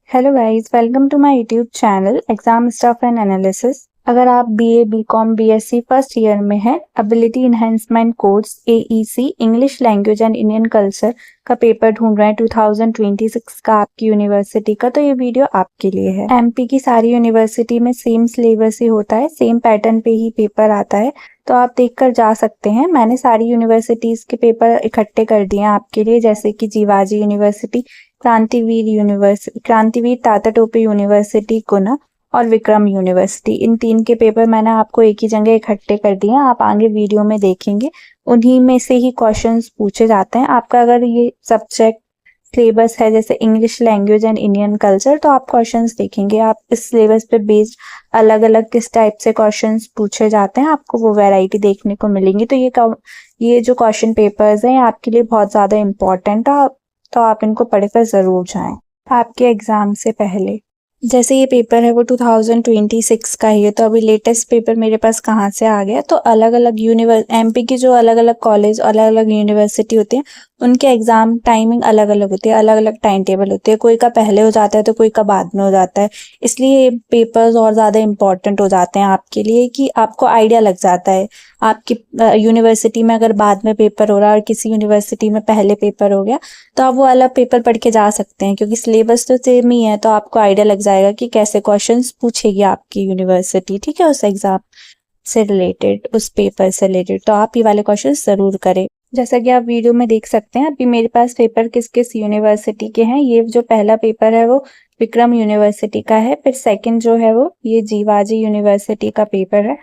Hello guys, welcome to my YouTube channel exam stuff and analysis. अगर आप BA, BCom, BSc first year में हैं, ability enhancement course AEC English language and Indian culture का paper ढूंढ रहे हैं 2026 का आपकी यूनिवर्सिटी का, तो ये वीडियो आपके लिए है। एमपी की सारी यूनिवर्सिटी में सेम सिलेबस ही होता है, सेम पैटर्न पे ही पेपर आता है, तो आप देखकर जा सकते हैं। मैंने सारी यूनिवर्सिटीज के पेपर इकट्ठे कर दिए हैं आपके लिए, जैसे कि जीवाजी यूनिवर्सिटी, क्रांतिवीर तात्या टोपे यूनिवर्सिटी गुना और विक्रम यूनिवर्सिटी। इन तीन के पेपर मैंने आपको एक ही जगह इकट्ठे कर दिए हैं, आप आगे वीडियो में देखेंगे। उन्हीं में से ही क्वेश्चंस पूछे जाते हैं। आपका अगर ये सब्जेक्ट सिलेबस है जैसे English language and Indian culture, तो आप क्वेश्चंस देखेंगे, आप इस सिलेबस पे बेस्ड अलग अलग किस टाइप से क्वेश्चंस पूछे जाते हैं, आपको वो वैरायटी देखने को मिलेंगी। तो ये जो क्वेश्चन पेपर्स हैं आपके लिए बहुत ज़्यादा इम्पोर्टेंट है, तो आप इनको पढ़कर ज़रूर जाएं आपके एग्ज़ाम से पहले। जैसे ये पेपर है वो 2026 का ही है, तो अभी लेटेस्ट पेपर मेरे पास कहाँ से आ गया, तो अलग अलग एमपी की जो अलग अलग कॉलेज, अलग अलग यूनिवर्सिटी होती है, उनके एग्ज़ाम टाइमिंग अलग अलग होती है, अलग अलग टाइम टेबल होती है। कोई का पहले हो जाता है तो कोई का बाद में हो जाता है, इसलिए ये पेपर्स और ज़्यादा इंपॉर्टेंट हो जाते हैं आपके लिए, कि आपको आइडिया लग जाता है आपकी यूनिवर्सिटी में अगर बाद में पेपर हो रहा है और किसी यूनिवर्सिटी में पहले पेपर हो गया, तो आप वो अलग पेपर पढ़ के जा सकते हैं, क्योंकि सिलेबस तो सेम ही है, तो आपको आइडिया लग जाएगा कि कैसे क्वेश्चंस पूछेगी आपकी यूनिवर्सिटी, ठीक है, उस एग्जाम से रिलेटेड, उस पेपर से रिलेटेड। तो आप ये वाले क्वेश्चन जरूर करें। जैसा कि आप वीडियो में देख सकते हैं, अभी मेरे पास पेपर किस किस यूनिवर्सिटी के हैं। ये जो पहला पेपर है वो विक्रम यूनिवर्सिटी का है, फिर सेकंड जो है वो ये जीवाजी यूनिवर्सिटी का पेपर है,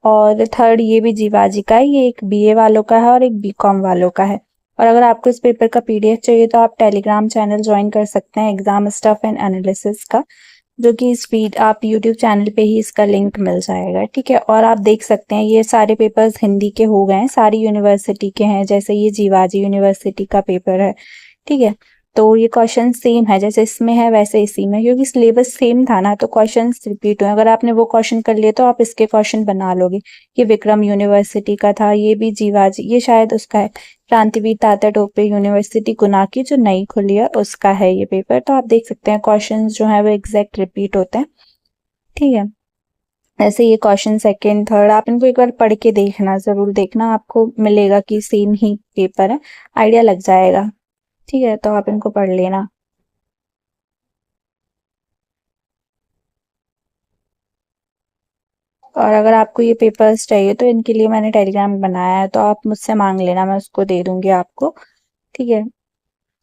और थर्ड ये भी जीवाजी का है। ये एक बीए वालों का है और एक बीकॉम वालों का है। और अगर आपको इस पेपर का पीडीएफ चाहिए तो आप टेलीग्राम चैनल ज्वाइन कर सकते हैं एग्जाम स्टफ एंड एनालिसिस का, जो कि इस फीड आप यूट्यूब चैनल पे ही इसका लिंक मिल जाएगा, ठीक है। और आप देख सकते हैं ये सारे पेपर्स हिंदी के हो गए हैं, सारी यूनिवर्सिटी के हैं। जैसे ये जीवाजी यूनिवर्सिटी का पेपर है, ठीक है, तो ये क्वेश्चन सेम है, जैसे इसमें है वैसे इसी में, क्योंकि सिलेबस सेम था ना, तो क्वेश्चन रिपीट हुए। अगर आपने वो क्वेश्चन कर लिए तो आप इसके क्वेश्चन बना लोगे। ये विक्रम यूनिवर्सिटी का था, ये भी जीवाजी, ये शायद उसका है क्रांतिवीर तात्या टोपे यूनिवर्सिटी गुना की जो नई खुली है, उसका है ये पेपर। तो आप देख सकते हैं क्वेश्चन जो है वो एग्जैक्ट रिपीट होते हैं, ठीक है। ऐसे ये क्वेश्चन सेकंड थर्ड आप इनको एक बार पढ़ के देखना, जरूर देखना, आपको मिलेगा कि सेम ही पेपर है, आइडिया लग जाएगा, ठीक है। तो आप इनको पढ़ लेना। और अगर आपको ये पेपर्स चाहिए तो इनके लिए मैंने टेलीग्राम बनाया है, तो आप मुझसे मांग लेना, मैं उसको दे दूंगी आपको, ठीक है।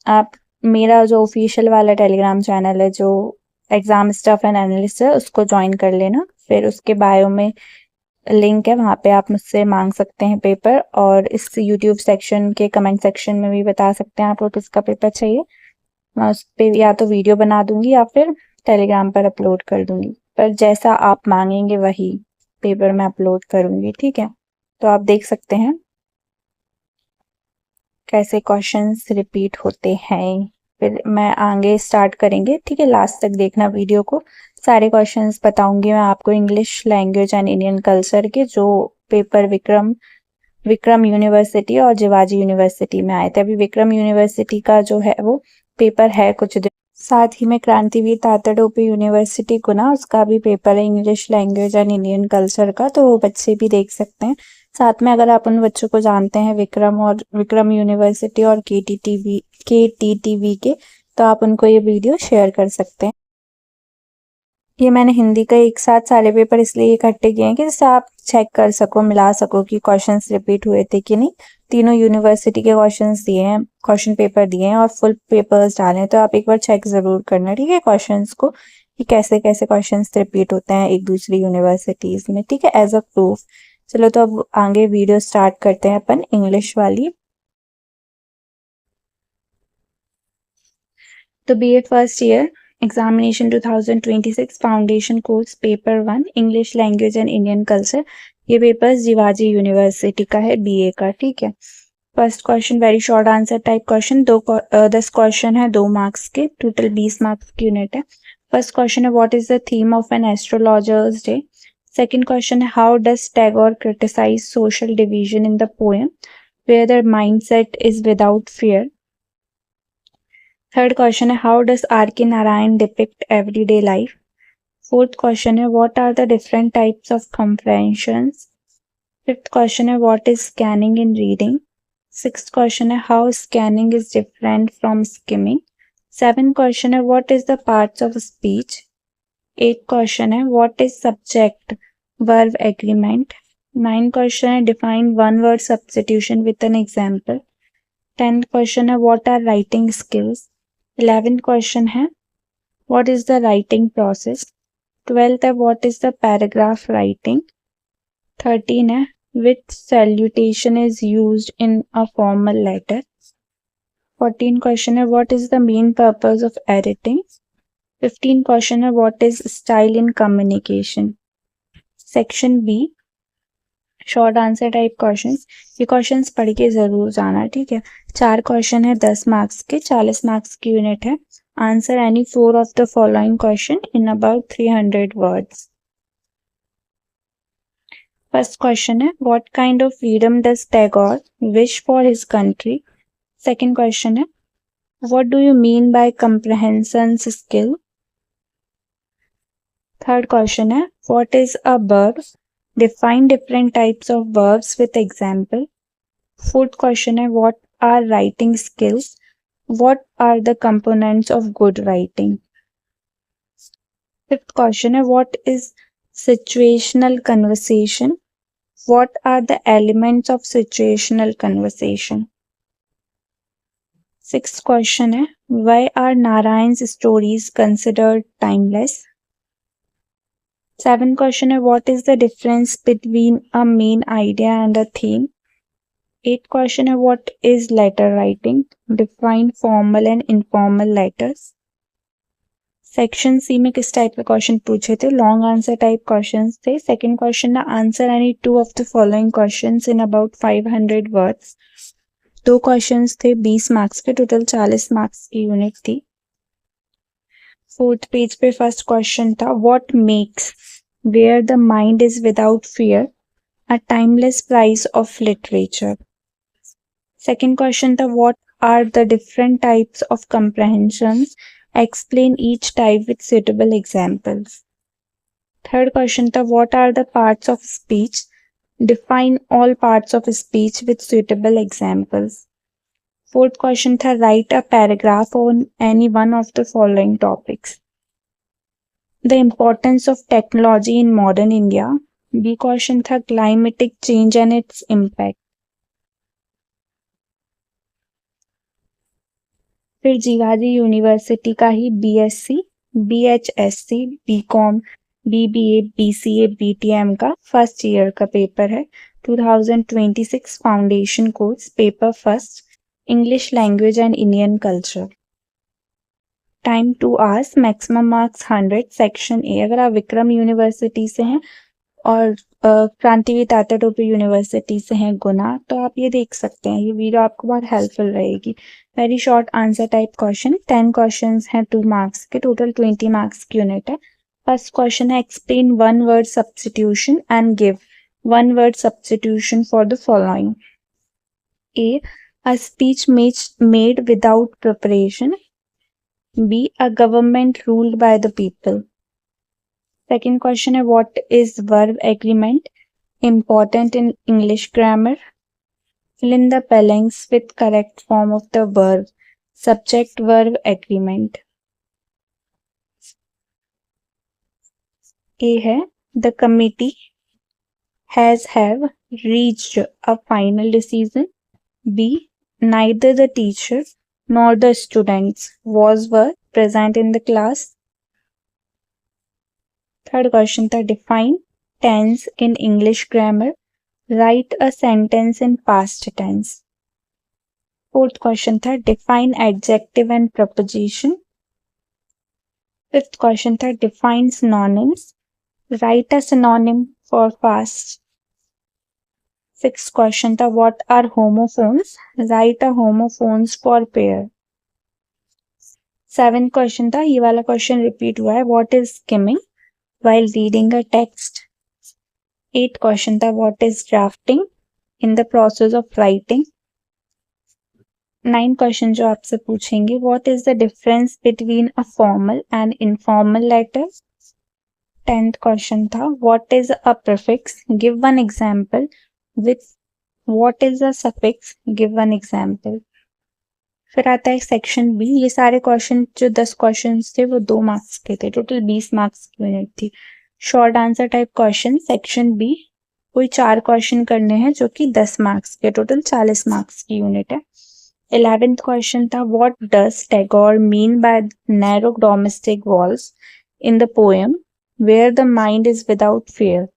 आप मेरा जो ऑफिशियल वाला टेलीग्राम चैनल है जो एग्जाम स्टफ एंड एनालिस्ट है, उसको ज्वाइन कर लेना। फिर उसके बायो में लिंक है, वहाँ पे आप मुझसे मांग सकते हैं पेपर, और इस यूट्यूब सेक्शन के कमेंट सेक्शन में भी बता सकते हैं आपको किसका पेपर चाहिए। मैं उस पर या तो वीडियो बना दूंगी या फिर टेलीग्राम पर अपलोड कर दूंगी, पर जैसा आप मांगेंगे वही पेपर में अपलोड करूंगी, ठीक है। तो आप देख सकते हैं कैसे क्वेश्चंस रिपीट होते हैं। फिर मैं आगे स्टार्ट करेंगे, ठीक है, लास्ट तक देखना वीडियो को। सारे क्वेश्चंस बताऊंगी मैं आपको English language and Indian culture के, जो पेपर विक्रम यूनिवर्सिटी और जीवाजी यूनिवर्सिटी में आए थे। अभी विक्रम यूनिवर्सिटी का जो है वो पेपर है कुछ दिन, साथ ही में क्रांतिवीर तात्या टोपे यूनिवर्सिटी गुना, उसका भी पेपर है English language and Indian culture का, तो वो बच्चे भी देख सकते हैं। साथ में अगर आप उन बच्चों को जानते हैं विक्रम यूनिवर्सिटी और केटीटीवी के, तो आप उनको ये वीडियो शेयर कर सकते हैं। ये मैंने हिंदी का एक साथ सारे पेपर इसलिए इकट्ठे किए हैं कि जिससे आप चेक कर सको, मिला सको कि क्वेश्चंस रिपीट हुए थे कि नहीं। तीनों यूनिवर्सिटी के क्वेश्चंस दिए हैं, क्वेश्चन पेपर दिए हैं और फुल पेपर्स डाले हैं, तो आप एक बार चेक जरूर करना, ठीक है, क्वेश्चंस को, कि कैसे कैसे क्वेश्चंस रिपीट होते हैं एक दूसरी यूनिवर्सिटीज में, ठीक है, एज अ प्रूफ। चलो तो अब आगे वीडियो स्टार्ट करते हैं अपन इंग्लिश वाली। तो BEd first year examination 2026 foundation course paper 1 English language and Indian culture, ये पेपर जीवाजी यूनिवर्सिटी का है, बीए का, ठीक है। First question very short answer type question, 10 question है, 2 मार्क्स के, टोटल 20 मार्क्स की यूनिट है। फर्स्ट क्वेश्चन है what is the theme of an astrologer's day. Second question है how does Tagore criticise social division in the poem where the mindset is without fear. Third question है how does R K Narayan depict everyday life. Fourth question है what are the different types of comprehensions. Fifth question है what is scanning in reading. Sixth question है how scanning is different from skimming. Seventh question है what is the parts of speech. Eight question है what is subject verb agreement. Nine question है define one word substitution with an example. 10th question है what are writing skills. 11th question है what is the writing process. 12th है what is the paragraph writing. 13 है which salutation is used in a formal letter. 14 question है what is the main purpose of editing. 15 question है what is style in communication. Section B short answer type questions. ये questions पढ़ के जरूर जाना, ठीक है। 4 क्वेश्चन है 10 मार्क्स के, 40 मार्क्स की यूनिट है। Answer any 4 of the following question in about 300 words. First question है what kind of freedom does Tagore wish for his country. Second question है what do you mean by comprehension skill. Third question है what is a verb, define different types of verbs with example. Fourth question है what are writing skills, what are the components of good writing. Fifth question है what is situational conversation, what are the elements of situational conversation. Sixth question है why are Narayan's stories considered timeless. Seventh question है what is the difference between a main idea and a theme. Eighth question है what is letter writing, define formal and informal letters. Section C में किस type के question पूछे थे, long answer type questions थे। Second question है answer any 2 of the following questions in about 500 words. 2 questions थे 20 marks के, टोटल 40 मार्क्स की यूनिट थी। फोर्थ पेज पे फर्स्ट क्वेश्चन था what makes where the mind is without fear a timeless prize of literature. Second question था what are the different types of comprehensions, explain each type with suitable examples. Third question था what are the parts of speech, define all parts of speech with suitable examples. Fourth question था write a paragraph on any one of the following topics. The importance of technology in modern India. B question था climatic change and its impact. फिर Jiwaji university का ही BSc, बीएचएससी, BCom, BBA, BCA, BTM का first year का paper है। 2026 foundation course paper first, English language and Indian culture. Time 2 hours, maximum marks 100। Section A अगर आप विक्रम यूनिवर्सिटी से हैं और क्रांतिवीर तात्या टोपे यूनिवर्सिटी से हैं गुना, तो आप ये देख सकते हैं। ये वीडियो आपको बहुत हेल्पफुल रहेगी। Very short answer type question, 10 questions हैं 2 मार्क्स के, टोटल 20 मार्क्स की यूनिट है। फर्स्ट क्वेश्चन है explain one word substitution and give one word substitution for the following. A a speech made without preparation. Be a government ruled by the people. Second question है what is verb agreement, important in English grammar. Fill in the blanks with correct form of the verb, subject verb agreement. A है the committee have reached a final decision. B neither the teacher nor the students were present in the class. Third question था define tense in English grammar. Write a sentence in past tense. Fourth question था define adjective and preposition. Fifth question था define synonyms. Write a synonym for fast. Sixth question था what are homophones. Write a homophones for pair. Seventh question था ये वाला question repeat हुआ है what is skimming while reading a text. 8th question था what is drafting in the process of writing. 9 question जो आपसे पूछेंगे, what is the difference between a formal and informal letter. 10th question था what is a prefix, give one example with what is a suffix, give one example. फिर आता है section B, ये सारे question जो 10 क्वेश्चन थे वो 2 marks के थे, टोटल 20 मार्क्स की यूनिट थी। Short answer type question section B, कोई 4 क्वेश्चन करने हैं जो कि 10 मार्क्स के, टोटल 40 मार्क्स की यूनिट है। 11th क्वेश्चन था what does Tagore mean by narrow domestic walls in the poem where the mind is without fear,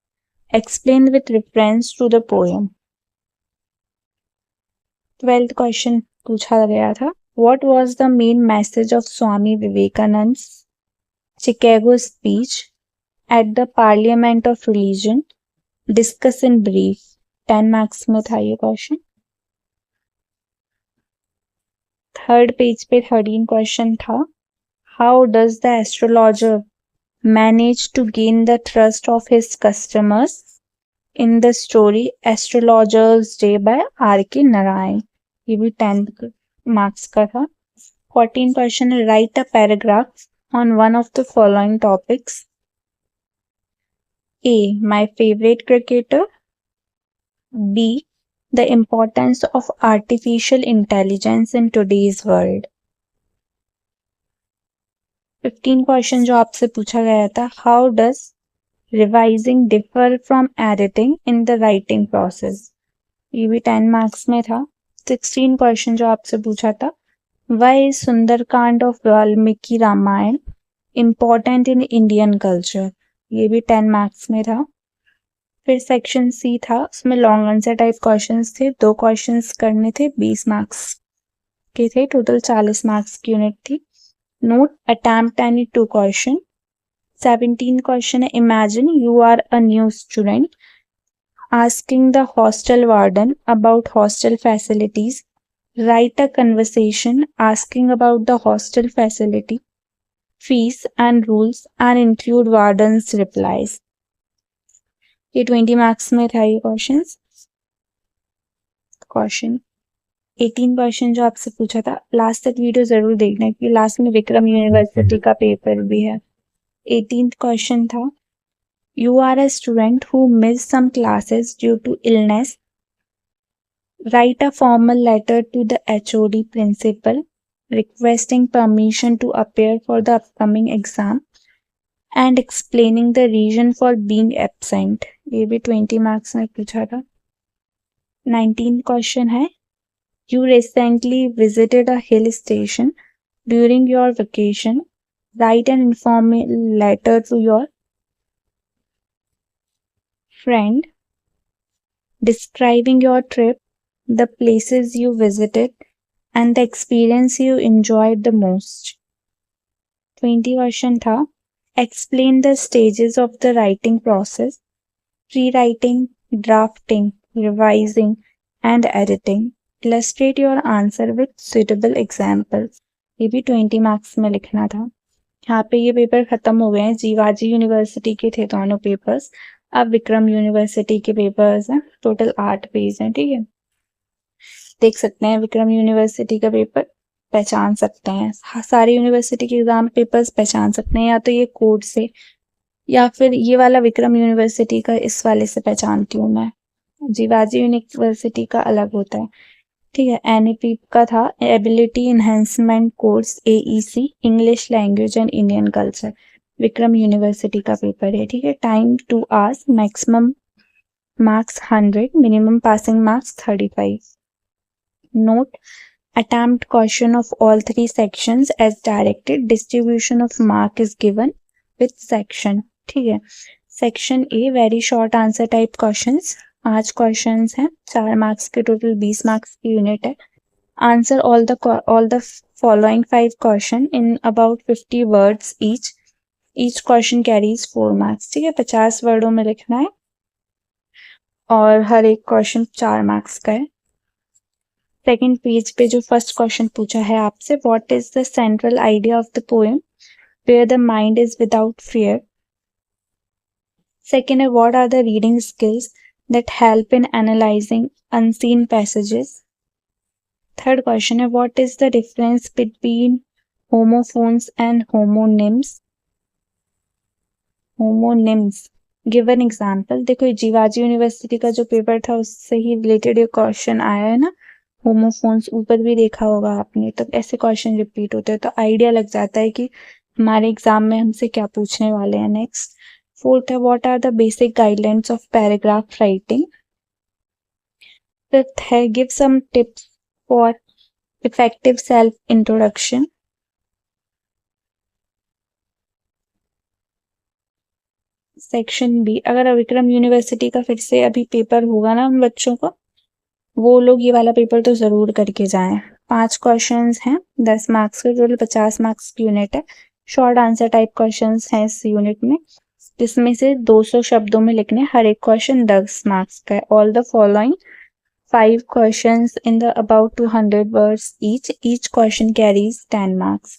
explain with reference to the poem. 12th question पूछा गया था what was the main message of Swami Vivekananda Chicago speech at the parliament of religion, discuss in brief. 10 marks में था ये question. Third page पे 13 question था how does the astrologer manage to gain the trust of his customers in the story astrologer's day by R K Narayan. ये भी 10 marks का था। 14 question है write a paragraph on one of the following topics. A, my favorite cricketer. B, the importance of artificial intelligence in today's world. 15 question जो आपसे पूछा गया था how does revising differ from editing in the writing process, ये भी 10 marks में था। 16 question जो आपसे पूछा था why is Sundarkand of Valmiki Ramayana important in Indian culture, ये भी 10 मार्क्स में था। फिर सेक्शन सी था, उसमें लॉन्ग आंसर टाइप क्वेश्चंस थे, 2 क्वेश्चंस करने थे, 20 मार्क्स के थे, टोटल 40 मार्क्स की यूनिट थी। Note attempt any 2 question. 17 question है imagine you are a new student asking the hostel warden about hostel facilities, write a conversation asking about the hostel facility, fees and rules and include warden's replies. ये 20 marks में था ये question. 18 question जो आपसे पूछा था, last तक video जरूर देखना क्योंकि लास्ट में विक्रम यूनिवर्सिटी का पेपर भी है। 18th क्वेश्चन था you are a student who miss some classes due to illness, write a formal letter to the HOD principal requesting permission to appear for the upcoming exam and explaining the reason for being absent, ये भी 20 marks में पूछा था। 19th question है you recently visited a hill station during your vacation, write an informal letter to your friend describing your trip, the places you visited and the experience you enjoyed the most। 20 question था explain the stages of the writing process, pre-writing, drafting, revising and editing, illustrate your answer with suitable examples। ये भी 20 marks में लिखना था। यहाँ पे ये paper खत्म हो गए हैं, जीवाजी यूनिवर्सिटी के थे दोनों पेपर्स, अब विक्रम यूनिवर्सिटी के पेपर्स हैं, टोटल 8 पेज हैं, ठीक है। देख सकते हैं विक्रम यूनिवर्सिटी का पेपर पहचान सकते हैं, सारी यूनिवर्सिटी के एग्जाम पेपर्स पहचान सकते हैं, या तो ये कोड से या फिर ये वाला विक्रम यूनिवर्सिटी का इस वाले से पहचानती हूँ मैं, जीवाजी यूनिवर्सिटी का अलग होता है, ठीक है। NEP का था ability enhancement course AEC English language and Indian culture, Vikram university का पेपर है, ठीक है। Time 2 hours, maximum marks 100, minimum passing marks 35। Note attempt question of all 3 sections as directed, distribution of mark is given with section, ठीक है। Section A very short answer type questions, 5 questions हैं, 4 marks के, total 20 marks की unit है। Answer all the following 5 question in about 50 words each question carries 4 marks, ठीक है। 50 वर्डों में लिखना है और हर एक क्वेश्चन 4 मार्क्स का है। सेकेंड पेज पे जो फर्स्ट क्वेश्चन पूछा है आपसे, what is the central idea of the poem where the mind is without fear. Second है what are the reading skills that help in analyzing unseen passages. Third question है what is the difference between homophones and homonyms. Homonyms give an example. देखो ये Jiwaji university का जो paper था उससे ही related ये question आया है ना, होमोफोन्स ऊपर भी देखा होगा आपने, तो ऐसे क्वेश्चन रिपीट होते हैं तो आइडिया लग जाता है कि हमारे एग्जाम में हमसे क्या पूछने वाले हैं। नेक्स्ट फोर्थ है what are the basic guidelines of paragraph writing. Fifth है give some tips for effective self introduction. Section B, अगर विक्रम यूनिवर्सिटी का फिर से अभी पेपर होगा ना उन बच्चों को, वो लोग ये वाला पेपर तो जरूर करके जाएं। 5 क्वेश्चंस हैं, 10 मार्क्स के, टोटल 50 मार्क्स की यूनिट है। शॉर्ट आंसर टाइप क्वेश्चंस हैं इस यूनिट में, जिसमें से 200 शब्दों में लिखने, हर एक क्वेश्चन 10 मार्क्स का है। All the following 5 questions in the about 200 words each question carries 10 marks.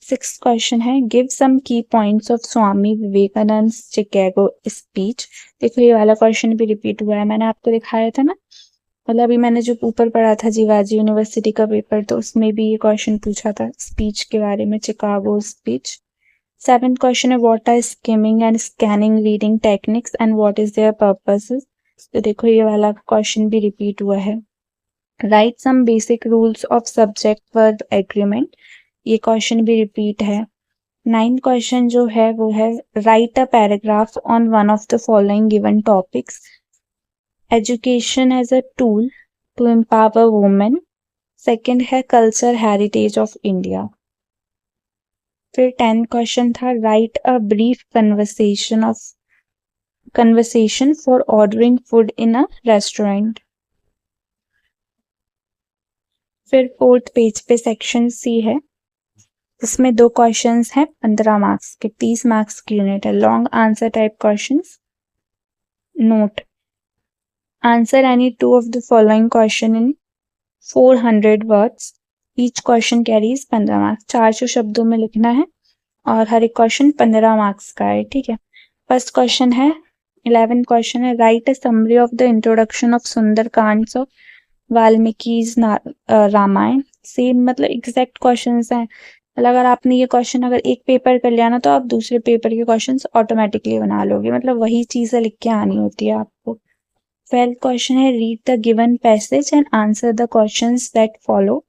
Sixth question है give some key points of Swami Vivekananda Chicago speech. देखो ये वाला क्वेश्चन भी रिपीट हुआ है, मैंने आपको दिखाया था ना, मतलब अभी मैंने जो ऊपर पढ़ा था जीवाजी यूनिवर्सिटी का पेपर, तो उसमें भी ये क्वेश्चन पूछा था स्पीच के बारे में, चिकागो स्पीच। सेवेंथ क्वेश्चन है what are skimming and scanning reading techniques and what is their purposes. तो देखो ये वाला क्वेश्चन भी रिपीट हुआ है। Write some basic rules of subject verb agreement, ये क्वेश्चन भी रिपीट है। 9th क्वेश्चन जो है वो है write a paragraph on one of the following given topics. Education as a tool to empower women. Second है कल्चर हेरिटेज ऑफ इंडिया। फिर 10th question था right a brief conversation for ordering food in a restaurant। फिर 4th page पे section C है, इसमें 2 questions हैं 15 marks के, 30 marks की यूनिट है। Long answer type questions. Note answer any 2 of the following question in 400 words। Each question carries 15 marks, 400 शब्दों में लिखना है और हर एक क्वेश्चन 15 मार्क्स का है, ठीक है। फर्स्ट क्वेश्चन है 11th क्वेश्चन है write a summary of the introduction of सुंदर कांड्स ऑफ वाल्मीकि's रामायण। सेम मतलब एग्जैक्ट क्वेश्चंस हैं, मतलब अगर आपने ये क्वेश्चन अगर एक पेपर कर लिया ना तो आप दूसरे पेपर के क्वेश्चंस ऑटोमेटिकली बना लोगे, मतलब वही चीजें लिख के आनी होती है आपको। 12th क्वेश्चन है read the given passage and answer the questions that follow.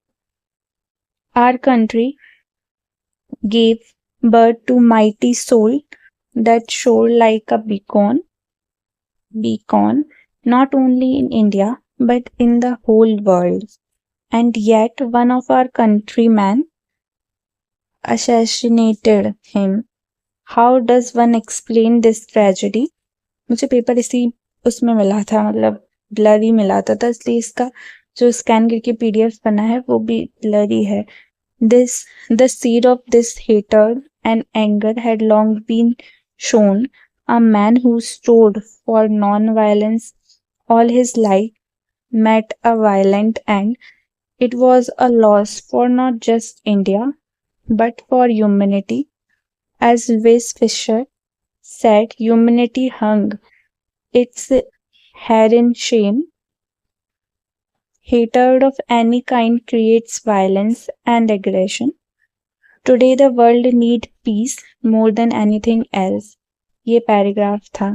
Our country gave birth to mighty soul that shone like a beacon not only in India but in the whole world, and yet one of our countrymen assassinated him. How does one explain this tragedy? मुझे paper इसी उसमें मिला था, मतलब blurry मिला था, तो इसलिए इसका जो स्कैन करके PDF बना है वो भी ब्लरी है। The seed of this hatred and anger had long been shown. A man who stood for non-violence all his life met a violent end. It was a loss for not just India, but for humanity. As Wes Fisher said, humanity hung its head in shame. Hatred of any kind creates violence and aggression. Today the world needs peace more than anything else. ये paragraph था।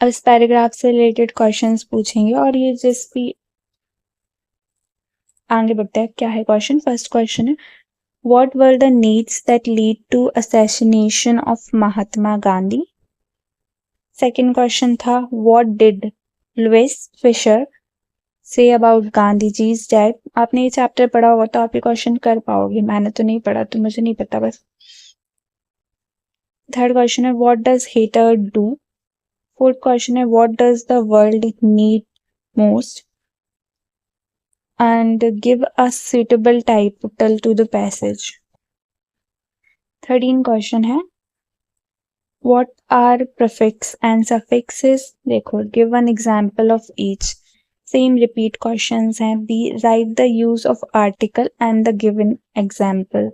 अब इस paragraph से related questions पूछेंगे और ये जिस भी आगे बढ़ते हैं। क्या है क्वेश्चन? फर्स्ट क्वेश्चन है what were the needs that lead to assassination of Mahatma Gandhi. Second question था what did Louis Fischer say about Gandhi ji's death. आपने ये चैप्टर पढ़ा होगा तो आप ये क्वेश्चन कर पाओगे, मैंने तो नहीं पढ़ा तो मुझे नहीं पता बस। थर्ड क्वेश्चन है what does hater do. Fourth question है what does the world need most and give a suitable title to the passage. 13 question है what are prefix and suffixes. देखो give an example of each. Same repeat questions हैं। B write the use of article and the given example.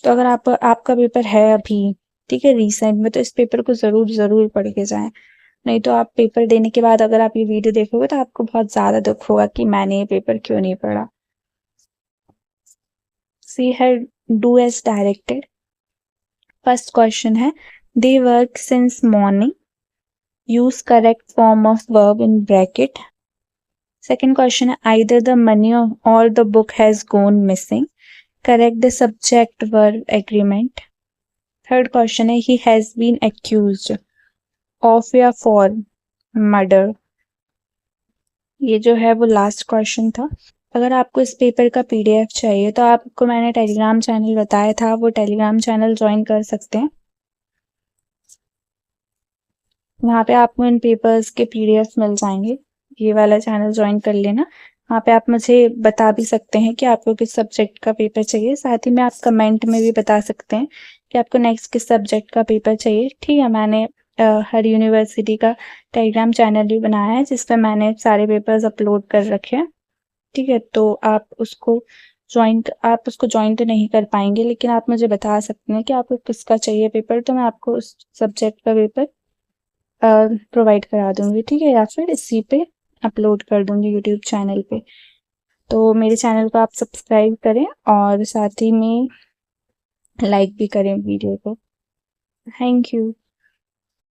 तो अगर आपका paper है अभी, ठीक है, रिसेंट में, तो इस पेपर को जरूर पढ़ के जाएं, नहीं तो आप पेपर देने के बाद अगर आप ये वीडियो देखोगे तो आपको बहुत ज्यादा दुख होगा कि मैंने ये पेपर क्यों नहीं पढ़ा। सी है do as directed. First question है they work since morning, use correct form of verb in bracket. Second question है either the money or the book has gone missing, correct the subject verb agreement. Third question है he has been accused of या for murder. ये जो है वो last question था। अगर आपको इस पेपर का पीडीएफ चाहिए तो आपको मैंने टेलीग्राम चैनल बताया था, वो टेलीग्राम चैनल ज्वाइन कर सकते हैं। यहाँ पे आपको इन पेपर्स के पीडीएफ मिल जाएंगे, ये वाला चैनल ज्वाइन कर लेना। वहाँ पे आप मुझे बता भी सकते हैं कि आपको किस सब्जेक्ट का पेपर चाहिए, साथ ही में आप कमेंट में भी बता सकते हैं कि आपको नेक्स्ट किस सब्जेक्ट का पेपर चाहिए। ठीक है, मैंने हर यूनिवर्सिटी का टेलीग्राम चैनल भी बनाया है जिस पर मैंने सारे पेपर्स अपलोड कर रखे हैं। ठीक है, तो आप उसको ज्वाइन तो नहीं कर पाएंगे, लेकिन आप मुझे बता सकते हैं कि आपको किसका चाहिए पेपर, तो मैं आपको उस सब्जेक्ट का पेपर प्रोवाइड करा दूंगी। ठीक है, या फिर इसी पे अपलोड कर दूंगी यूट्यूब चैनल पे। तो मेरे चैनल को आप सब्सक्राइब करें और साथ ही में लाइक भी करें वीडियो को। Thank you.